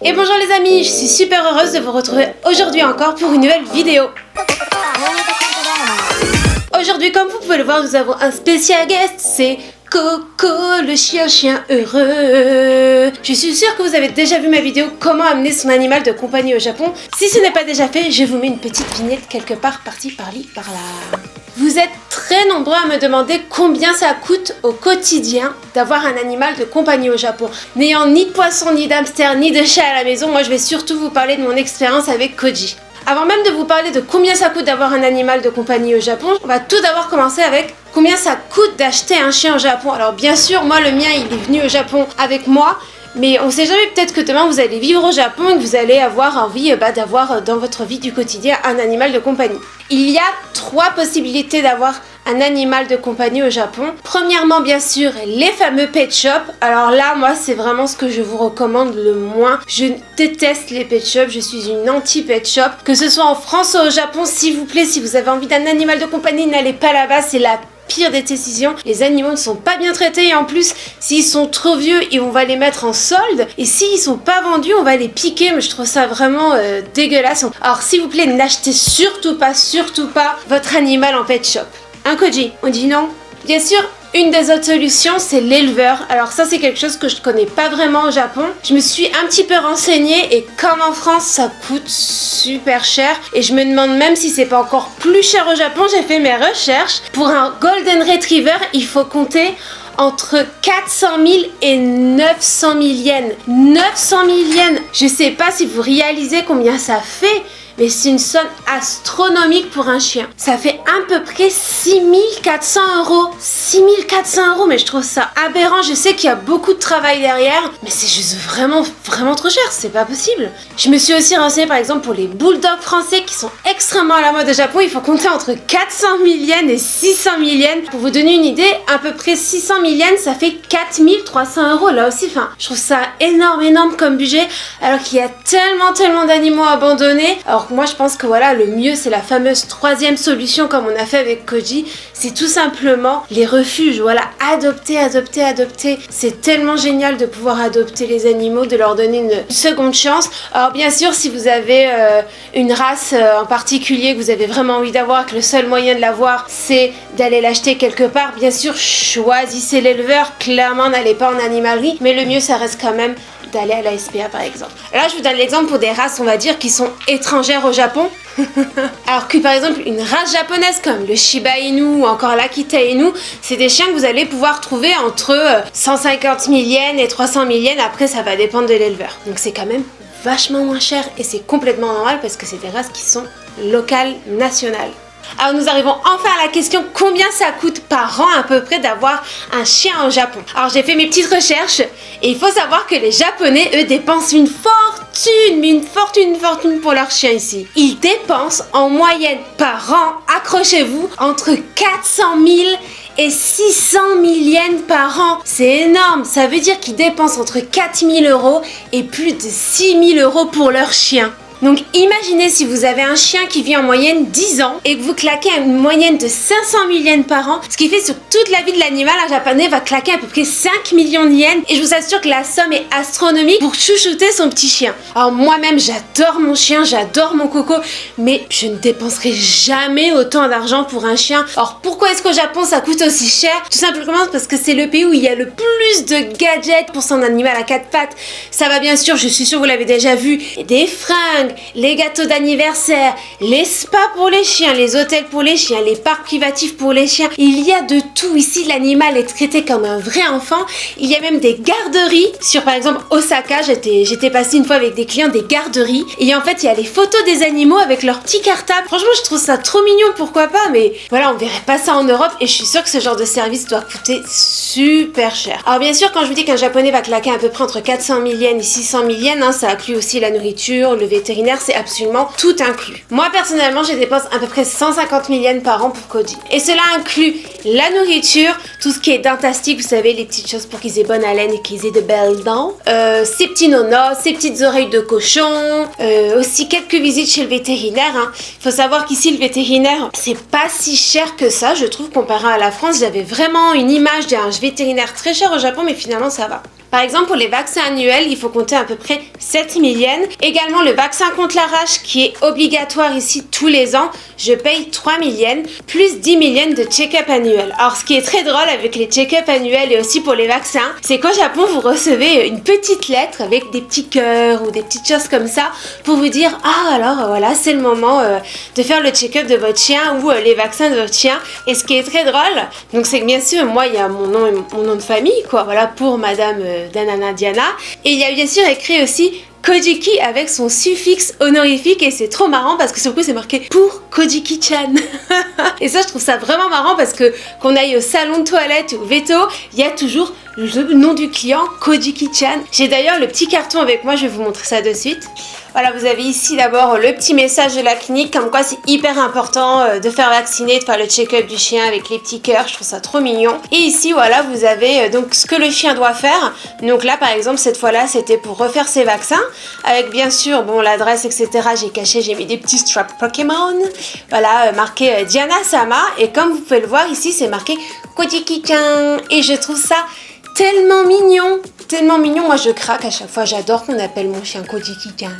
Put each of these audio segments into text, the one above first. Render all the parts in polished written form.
Et bonjour les amis, je suis super heureuse de vous retrouver aujourd'hui encore pour une nouvelle vidéo. Aujourd'hui, comme vous pouvez le voir, nous avons un spécial guest, c'est Coco, le chien heureux. Je suis sûre que vous avez déjà vu ma vidéo comment amener son animal de compagnie au Japon. Si ce n'est pas déjà fait, je vous mets une petite vignette quelque part par-ci, par-là, par-là. Vous êtes très nombreux à me demander combien ça coûte au quotidien d'avoir un animal de compagnie au Japon. N'ayant ni de poisson, ni d'hamster, ni de chat à la maison, moi je vais surtout vous parler de mon expérience avec Koji. Avant même de vous parler de combien ça coûte d'avoir un animal de compagnie au Japon, on va tout d'abord commencer avec combien ça coûte d'acheter un chien au Japon. Alors bien sûr, moi le mien il est venu au Japon avec moi, mais on sait jamais, peut-être que demain vous allez vivre au Japon et que vous allez avoir envie d'avoir dans votre vie du quotidien un animal de compagnie. Il y a 3 possibilités d'avoir un animal de compagnie au Japon. Premièrement, bien sûr, les fameux pet shops. Alors là, moi, c'est vraiment ce que je vous recommande le moins. Je déteste les pet shops, je suis une anti-pet shop. Que ce soit en France ou au Japon, s'il vous plaît, si vous avez envie d'un animal de compagnie, n'allez pas là-bas, c'est la pire des décisions. Les animaux ne sont pas bien traités et en plus, s'ils sont trop vieux, on va les mettre en solde. Et s'ils sont pas vendus, on va les piquer. Mais je trouve ça vraiment dégueulasse. Alors, s'il vous plaît, n'achetez surtout pas votre animal en pet shop. Un Koji, on dit non. Bien sûr, une des autres solutions, c'est l'éleveur. Alors ça, c'est quelque chose que je connais pas vraiment au Japon. Je me suis un petit peu renseignée et comme en France, ça coûte super cher. Et je me demande même si c'est pas encore plus cher au Japon. J'ai fait mes recherches. Pour un Golden Retriever, il faut compter entre 400 000 et 900 000 yens. 900 000 yens. Je sais pas si vous réalisez combien ça fait, mais c'est une somme astronomique pour un chien. Ça fait à peu près 6 400 €. 6 400 €, mais je trouve ça aberrant. Je sais qu'il y a beaucoup de travail derrière, mais c'est juste vraiment trop cher, c'est pas possible. Je me suis aussi renseignée par exemple pour les bulldogs français qui sont extrêmement à la mode au Japon. Il faut compter entre 400 000 yens et 600 000 yens. Pour vous donner une idée, à peu près 600 000 yens, ça fait 4 300 € là aussi. Enfin, je trouve ça énorme comme budget, alors qu'il y a tellement d'animaux abandonnés. Alors moi je pense que voilà, le mieux c'est la fameuse 3e solution comme on a fait avec Koji, c'est tout simplement les refuges. Voilà, adopter. C'est tellement génial de pouvoir adopter les animaux, de leur donner une seconde chance. Alors bien sûr, si vous avez une race en particulier que vous avez vraiment envie d'avoir, que le seul moyen de l'avoir c'est d'aller l'acheter quelque part, bien sûr choisissez l'éleveur, clairement n'allez pas en animalerie, mais le mieux ça reste quand même d'aller à la SPA par exemple. Là je vous donne l'exemple pour des races on va dire qui sont étrangères au Japon. Alors que par exemple une race japonaise comme le Shiba Inu ou encore l'Akita Inu, c'est des chiens que vous allez pouvoir trouver entre 150 000 yens et 300 000 yens. Après ça va dépendre de l'éleveur. Donc c'est quand même vachement moins cher et c'est complètement normal parce que c'est des races qui sont locales, nationales. Alors nous arrivons enfin à la question combien ça coûte par an à peu près d'avoir un chien au Japon. Alors j'ai fait mes petites recherches et il faut savoir que les Japonais eux dépensent une fortune pour leurs chiens ici. Ils dépensent en moyenne par an, accrochez-vous, entre 400 000 et 600 000 yens par an. C'est énorme, ça veut dire qu'ils dépensent entre 4 000 € et plus de 6 000 € pour leurs chiens. Donc imaginez si vous avez un chien qui vit en moyenne 10 ans et que vous claquez une moyenne de 500 000 yens par an, ce qui fait sur toute la vie de l'animal, un japonais va claquer à peu près 5 millions de yens et je vous assure que la somme est astronomique pour chouchouter son petit chien. Alors moi-même j'adore mon chien, j'adore mon Coco, mais je ne dépenserai jamais autant d'argent pour un chien. Alors pourquoi est-ce qu'au Japon ça coûte aussi cher? Tout simplement parce que c'est le pays où il y a le plus de gadgets pour son animal à 4 pattes. Ça va bien sûr, je suis sûre que vous l'avez déjà vu, des fringues, les gâteaux d'anniversaire, les spas pour les chiens, les hôtels pour les chiens, les parcs privatifs pour les chiens. Il y a de tout ici, l'animal est traité comme un vrai enfant. Il y a même des garderies. Sur par exemple Osaka, j'étais passée une fois avec des clients des garderies. Et en fait, il y a les photos des animaux avec leur petit cartable. Franchement, je trouve ça trop mignon, pourquoi pas. Mais voilà, on verrait pas ça en Europe et je suis sûre que ce genre de service doit coûter super cher. Alors bien sûr, quand je vous dis qu'un japonais va claquer à peu près entre 400 000 yens et 600 000 yens, ça inclut aussi la nourriture, le vétérinaire, c'est absolument tout inclus. Moi personnellement, je dépense à peu près 150 000 yens par an pour Koji. Et cela inclut la nourriture, tout ce qui est dentastique, vous savez, les petites choses pour qu'ils aient bonne haleine et qu'ils aient de belles dents, ses petits nonos, ses petites oreilles de cochon, aussi quelques visites chez le vétérinaire. Il faut savoir qu'ici le vétérinaire, c'est pas si cher que ça, je trouve, comparé à la France. J'avais vraiment une image d'un vétérinaire très cher au Japon, mais finalement ça va. Par exemple, pour les vaccins annuels, il faut compter à peu près 7000 yens. Également, le vaccin contre la rage qui est obligatoire ici tous les ans, je paye 3000 yens, plus 10 000 yens de check-up annuel. Alors, ce qui est très drôle avec les check-up annuels et aussi pour les vaccins, c'est qu'au Japon, vous recevez une petite lettre avec des petits cœurs ou des petites choses comme ça pour vous dire « Ah, alors voilà, c'est le moment de faire le check-up de votre chien ou les vaccins de votre chien. » Et ce qui est très drôle, donc c'est que bien sûr, moi, il y a mon nom de famille, quoi, voilà, pour Madame Danana Diana. Et il y a bien sûr écrit aussi Kojiki avec son suffixe honorifique et c'est trop marrant parce que sur le coup c'est marqué pour Kojiki-chan. Et ça je trouve ça vraiment marrant parce que qu'on aille au salon de toilette ou au veto, il y a toujours le nom du client Kojiki-chan. J'ai d'ailleurs le petit carton avec moi, je vais vous montrer ça de suite. Voilà, vous avez ici d'abord le petit message de la clinique comme quoi c'est hyper important de faire vacciner, de faire le check-up du chien avec les petits cœurs, je trouve ça trop mignon. Et ici voilà, vous avez donc ce que le chien doit faire. Donc là par exemple cette fois-là c'était pour refaire ses vaccins avec bien sûr bon l'adresse etc. J'ai caché, j'ai mis des petits straps Pokémon. Voilà, marqué Diana Sama et comme vous pouvez le voir ici c'est marqué Kojiki-chan et je trouve ça tellement mignon, tellement mignon. Moi je craque à chaque fois, j'adore qu'on appelle mon chien Kojiki-chan.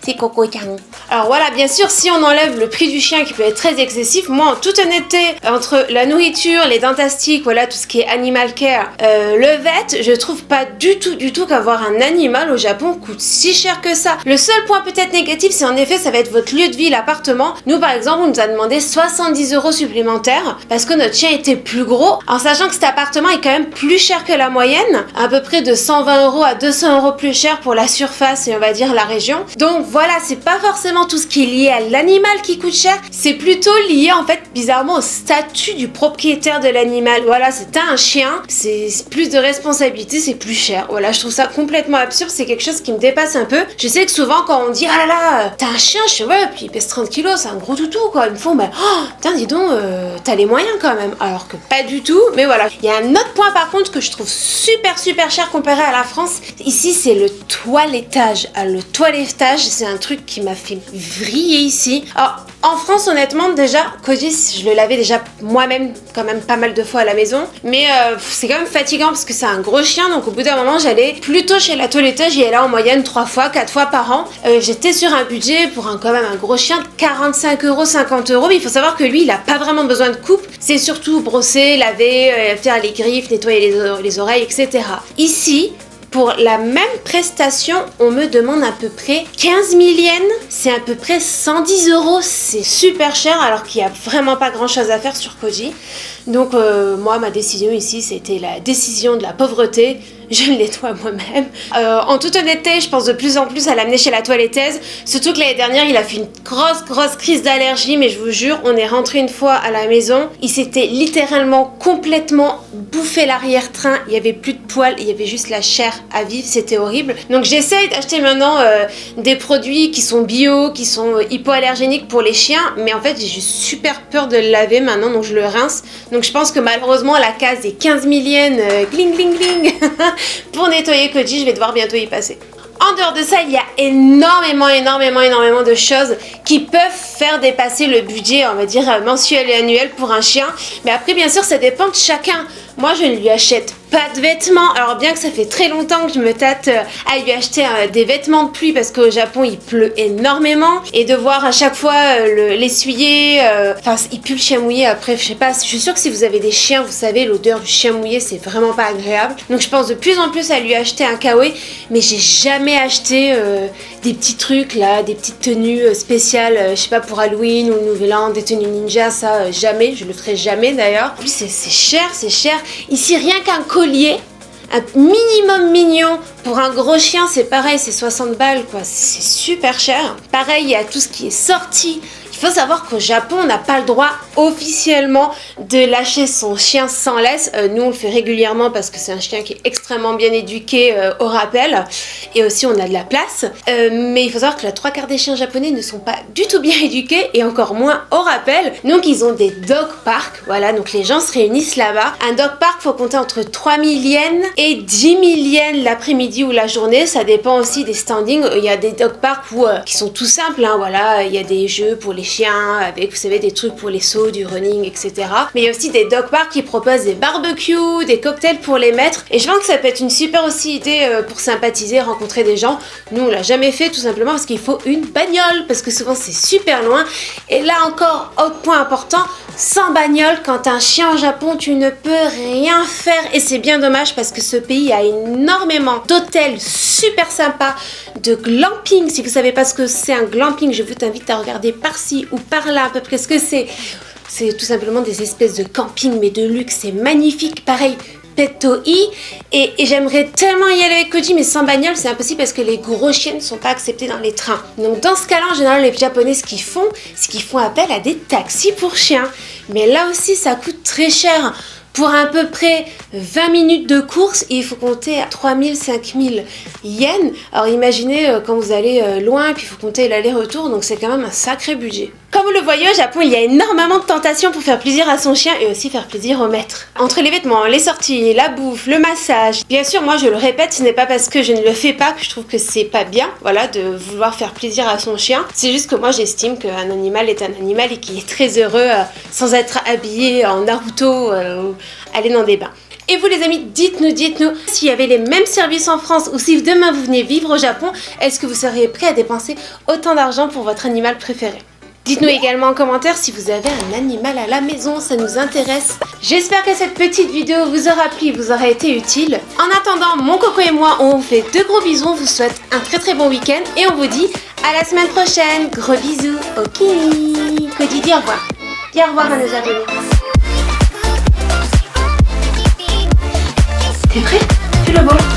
C'est Coco-chan. Alors voilà, bien sûr, si on enlève le prix du chien qui peut être très excessif, moi en toute honnêteté, entre la nourriture, les dentastiques, voilà tout ce qui est animal care, le vet, je trouve pas du tout qu'avoir un animal au Japon coûte si cher que ça. Le seul point peut-être négatif, c'est en effet ça va être votre lieu de vie, l'appartement. Nous par exemple, on nous a demandé 70 € supplémentaires parce que notre chien était plus gros, en sachant que cet appartement est quand même plus cher que la moyenne, à peu près de 120 € à 200 € plus cher pour la surface et on va dire la région. Donc voilà, c'est pas forcément tout ce qui est lié à l'animal qui coûte cher, c'est plutôt lié en fait bizarrement au statut du propriétaire de l'animal. Voilà, c'est un chien, c'est plus de responsabilité, c'est plus cher. Voilà, je trouve ça complètement absurde, c'est quelque chose qui me dépasse un peu. Je sais que souvent quand on dit ah là là, t'as un chien, je sais ouais, puis il pèse 30 kilos, c'est un gros toutou quoi. Ils me font bah oh, putain dis donc, t'as les moyens quand même. Alors que pas du tout, mais voilà. Il y a un autre point par contre que je trouve super cher comparé à la France. Ici c'est le toilettage. Alors, le toilettage c'est un truc qui m'a fait vriller ici. Alors en France honnêtement déjà Koji je le lavais déjà moi-même quand même pas mal de fois à la maison, mais c'est quand même fatigant parce que c'est un gros chien, donc au bout d'un moment j'allais plutôt chez la toilettage, j'y allais là en moyenne 3 fois 4 fois par an. J'étais sur un budget pour quand même un gros chien de 45 €, 50 €, mais il faut savoir que lui il a pas vraiment besoin de coupe, c'est surtout brosser, laver, faire les griffes, nettoyer les oreilles, etc. Ici, pour la même prestation, on me demande à peu près 15 000 yens, c'est à peu près 110 €, c'est super cher alors qu'il n'y a vraiment pas grand chose à faire sur Koji. Donc moi ma décision ici c'était la décision de la pauvreté, je le nettoie moi-même. En toute honnêteté, je pense de plus en plus à l'amener chez la toiletteuse, surtout que l'année dernière il a fait une grosse crise d'allergie, mais je vous jure, on est rentré une fois à la maison, il s'était littéralement complètement bouffé l'arrière-train, il y avait plus de poils, il y avait juste la chair à vivre, c'était horrible. Donc j'essaye d'acheter maintenant des produits qui sont bio, qui sont hypoallergéniques pour les chiens, mais en fait j'ai juste super peur de le laver maintenant, donc je le rince. Donc je pense que malheureusement la case des 15 000 yens, gling pour nettoyer Koji, je vais devoir bientôt y passer. En dehors de ça, il y a énormément de choses qui peuvent faire dépasser le budget, on va dire, mensuel et annuel pour un chien. Mais après, bien sûr, ça dépend de chacun. Moi, je ne lui achète pas de vêtements. Alors bien que ça fait très longtemps que je me tâte à lui acheter des vêtements de pluie parce qu'au Japon, il pleut énormément. Et de voir à chaque fois l'essuyer, enfin, il pue le chien mouillé après, je sais pas. Je suis sûre que si vous avez des chiens, vous savez, l'odeur du chien mouillé, c'est vraiment pas agréable. Donc je pense de plus en plus à lui acheter un kawaii. Mais j'ai jamais acheté des petits trucs là, des petites tenues spéciales, je sais pas, pour Halloween ou Nouvel An, des tenues ninja, ça jamais, je le ferai jamais d'ailleurs. En plus c'est cher. Ici rien qu'un collier, un minimum mignon pour un gros chien, c'est pareil, c'est 60 balles quoi, c'est super cher. Pareil, il y a tout ce qui est sorti. Il faut savoir qu'au Japon, on n'a pas le droit officiellement de lâcher son chien sans laisse. Nous, on le fait régulièrement parce que c'est un chien qui est extrêmement bien éduqué au rappel. Et aussi, on a de la place. Mais il faut savoir que la 3/4 des chiens japonais ne sont pas du tout bien éduqués et encore moins au rappel. Donc, ils ont des dog parks. Voilà, donc les gens se réunissent là-bas. Un dog park, il faut compter entre 3 000 yens et 10 000 yens l'après-midi ou la journée. Ça dépend aussi des standings. Il y a des dog parks qui sont tout simples. Hein, voilà, il y a des jeux pour les chiens avec, vous savez, des trucs pour les sauts, du running, etc. Mais il y a aussi des dog parks qui proposent des barbecues, des cocktails pour les maîtres. Et je pense que ça peut être une super aussi idée pour sympathiser, rencontrer des gens. Nous, on l'a jamais fait tout simplement parce qu'il faut une bagnole, parce que souvent c'est super loin. Et là encore, autre point important, sans bagnole, quand t'as un chien au Japon, tu ne peux rien faire. Et c'est bien dommage parce que ce pays a énormément d'hôtels super sympas, de glamping. Si vous savez pas ce que c'est un glamping, je vous invite à regarder par-ci ou par-là à peu près ce que c'est. C'est tout simplement des espèces de camping mais de luxe, c'est magnifique, pareil. Petoi et j'aimerais tellement y aller avec Koji, mais sans bagnole c'est impossible parce que les gros chiens ne sont pas acceptés dans les trains. Donc dans ce cas-là, en général, les Japonais, ce qu'ils font appel à des taxis pour chiens. Mais là aussi, ça coûte très cher. Pour à peu près 20 minutes de course, il faut compter à 3000, 5000 yens. Alors imaginez quand vous allez loin, puis il faut compter l'aller-retour, donc c'est quand même un sacré budget. Comme vous le voyez, au Japon, il y a énormément de tentations pour faire plaisir à son chien et aussi faire plaisir au maître. Entre les vêtements, les sorties, la bouffe, le massage. Bien sûr, moi je le répète, ce n'est pas parce que je ne le fais pas que je trouve que c'est pas bien, voilà, de vouloir faire plaisir à son chien. C'est juste que moi j'estime qu'un animal est un animal et qu'il est très heureux sans être habillé en Naruto ou aller dans des bains. Et vous les amis, dites-nous s'il y avait les mêmes services en France ou si demain vous venez vivre au Japon, est-ce que vous seriez prêt à dépenser autant d'argent pour votre animal préféré? Dites-nous également en commentaire si vous avez un animal à la maison, ça nous intéresse. J'espère que cette petite vidéo vous aura plu, vous aura été utile. En attendant, mon coco et moi, on vous fait de gros bisous, on vous souhaite un très bon week-end et on vous dit à la semaine prochaine. Gros bisous, ok. Koji, dis au revoir. Dis au revoir à nos abonnés. T'es prêt? Fais le bon.